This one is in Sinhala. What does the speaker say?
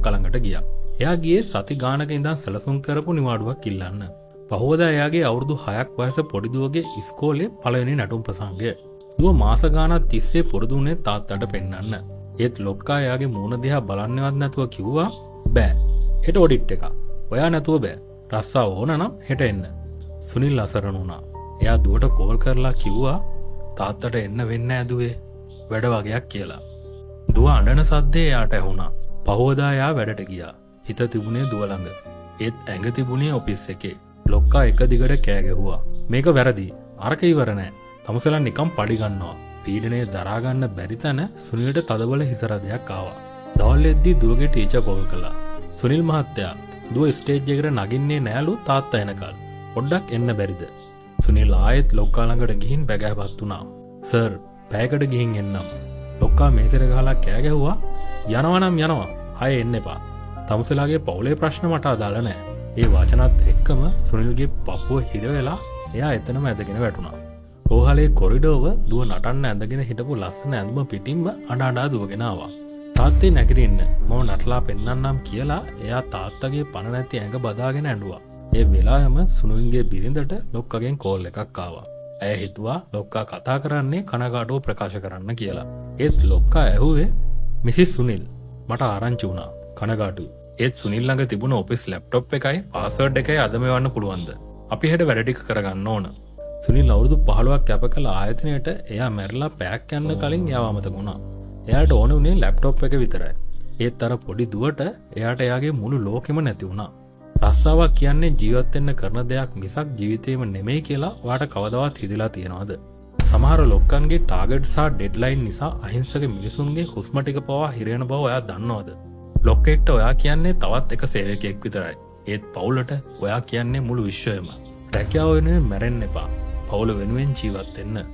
ලොක්කා ළඟට ගියා. එයා ගියේ සති ගානක ඉඳන් සැලසුම් කරපු නිවාඩුවක් ඉල්ලන්න. පහුවදා එයාගේ අවුරුදු 6ක් වයස පොඩි දුවගේ ඉස්කෝලේ පළවෙනි නැටුම් ප්‍රසංගය. දුව මාස ගානක් තිස්සේ පුරුදු වුණේ තාත්තට පෙන්නන්න. ඒත් ලොක්කා එයාගේ මූණ දිහා බලන්නවත් නැතුව කිව්වා බෑ. හෙට ඔඩිට් එක. ඔයා නැතුව බෑ. රස්සා ඕන නම් හෙට එන්න. සුනිල් අසරණ වුණා. එයා දුවට කෝල් කරලා කිව්වා තාත්තට එන්න වෙන්නේ නෑ දුවේ. වැඩ වගේක් කියලා. දුව අඬන සද්දේ එයාට ඇහුණා. පහුවදා එයා වැඩට ගියා. හිත තිබුණේ දුව ළඟ. ඒත් ඇඟ තිබුණේ ඔෆිස් එකේ. ලොක්කා එක දිගට කෑ ගැහුවා. මේක වැරදි. අරක ඉවර නෑ. තමුසලා නිකන් පඩි ගන්නවා. පීඩනය දරා ගන්න බැරි තැන සුනිල්ට තදබල හිසරදයක් ආවා. දවල් එද්දී දුවගේ ටීචර් කෝල් කළා. සුනිල් මහත්තයා දුව ස්ටේජ් එකට නගින්නේ නෑලු තාත්තා එනකල්. පොඩ්ඩක් එන්න බැරිද? සුනිල් ආයෙත් ලොක්කා ළඟට ගිහින් බැගෑපත් වුණා. සර්, පැයකට ගිහින් එන්නම්. ලොක්කා මේසෙට ගහලා කෑ ගැහුවා. යනවා නම් යනවා. ආයෙ එන්න එපා. තමුසලාගේ පවුලේ ප්‍රශ්න මට අදාළ නෑ. ඒ වචනත් එක්කම සුනිල්ගේ පපුව හිර වෙලා එයා එතනම ඇදගෙන වැටුණා. රෝහලේ කොරිඩෝව දුව නටන්න ඇඳගෙන හිටපු ලස්සන ඇඳුම පිටින්ම අඬ අඬා දුවගෙන ආවා. තාත්තේ නැගිටින්න මම නටලා පෙන්නන්නම් කියලා එයා තාත්තගේ පණ නැති ඇඟ බදාගෙන ඇඬුවා. ඒ වෙලාවෙම සුනිල්ගේ බිරිඳට ලොක්කගෙන් කෝල් එකක් ආවා. ඇය හිතුවා ලොක්කා කතා කරන්නේ කනගාටුව ප්‍රකාශ කරන්න කියලා. ඒත් ලොක්කා ඇහුවේ මිසිස් සුනිල් මට ආරංචි වුණා. කනගාටුයි. ඒත් සුනිල් ළඟ තිබුණ ඔෆිස් ලැප්ටොප් එකයි පාස්වර්ඩ් එකයි අද මෙවන්න පුළුවන්ද? අපි හෙට වැඩ ටික කරගන්න ඕන. සුනිල් අවුරුදු 15ක් කැප කළ ආයතනයට එයා මැරලා පැයක් යන්න කලින් එයාව අමතක වුණා. එයාට ඕන උනේ ලැප්ටොප් එක විතරයි. ඒත් අර පොඩි දුවට එයාට එයාගේ මුළු ලෝකෙම නැති වුණා. රස්සාවක් කියන්නේ ජීවත් වෙන්න කරන දෙයක් මිසක් ජීවිතේම නෙමෙයි කියලා ඔයාට කවදාවත් හිතලා තියෙනවද? සමහර ලොක්කන්ගේ ටාගට් සහ ඩෙඩ්ලයින් නිසා අහිංසක මිනිසුන්ගේ හුස්ම ටික පවා හිරෙන බව ඔයා දන්නවද? ලොක්කෙක්ට ඔයා කියන්නේ තවත් එක සේවකයෙක් විතරයි. ඒත් පවුලට ඔයා කියන්නේ මුළු විශ්වයම. රැකියාව වෙනුවෙන් මැරෙන්න එපා. පවුල වෙනුවෙන් ජීවත් වෙන්න.